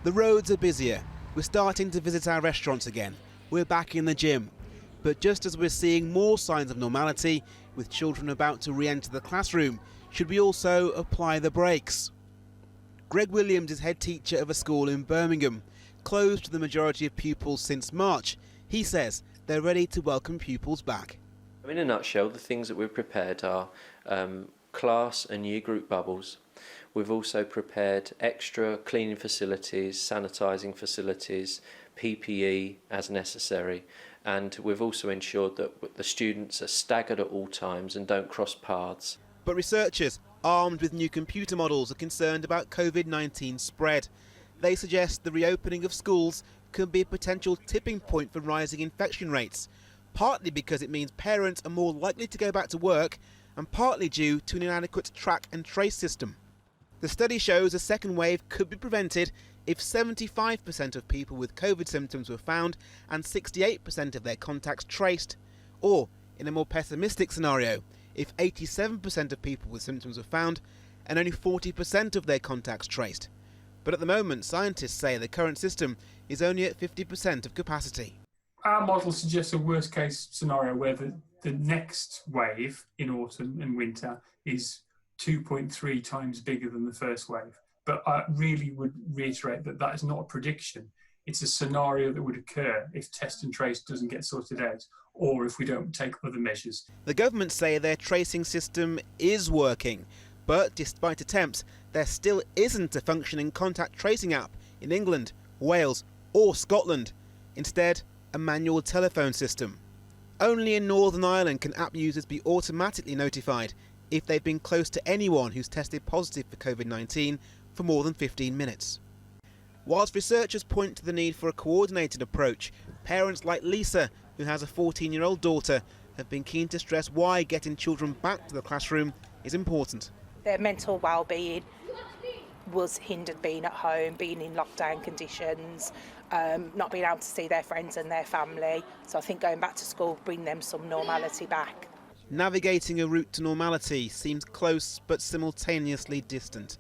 The roads are busier. We're starting to visit our restaurants again. We're back in the gym. But just as we're seeing more signs of normality, with children about to re-enter the classroom, should we also apply the brakes? Greg Williams is head teacher of a school in Birmingham, closed to the majority of pupils since March. He says they're ready to welcome pupils back. In a nutshell, the things that we've prepared are class and year group bubbles. We've also prepared extra cleaning facilities, sanitising facilities, PPE as necessary, and we've also ensured that the students are staggered at all times and don't cross paths. But researchers, armed with new computer models, are concerned about COVID-19 spread. They suggest the reopening of schools could be a potential tipping point for rising infection rates, partly because it means parents are more likely to go back to work and partly due to an inadequate track and trace system. The study shows a second wave could be prevented if 75% of people with COVID symptoms were found and 68% of their contacts traced, or, in a more pessimistic scenario, if 87% of people with symptoms were found and only 40% of their contacts traced. But at the moment, scientists say the current system is only at 50% of capacity. Our model suggests a worst case scenario where the next wave in autumn and winter is 2.3 times bigger than the first wave. But I really would reiterate that that is not a prediction. It's a scenario that would occur if test and trace doesn't get sorted out, or if we don't take other measures. The government say their tracing system is working, but despite attempts, there still isn't a functioning contact tracing app in England, Wales or Scotland. Instead, a manual telephone system. Only in Northern Ireland can app users be automatically notified if they've been close to anyone who's tested positive for COVID-19 for more than 15 minutes. Whilst researchers point to the need for a coordinated approach, parents like Lisa, who has a 14-year-old daughter, have been keen to stress why getting children back to the classroom is important. Their mental well-being was hindered being at home, being in lockdown conditions, not being able to see their friends and their family. So I think going back to school bring them some normality back. Navigating a route to normality seems close but simultaneously distant.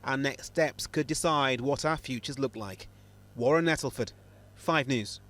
Our next steps could decide what our futures look like. Warren Nettleford, 5 News.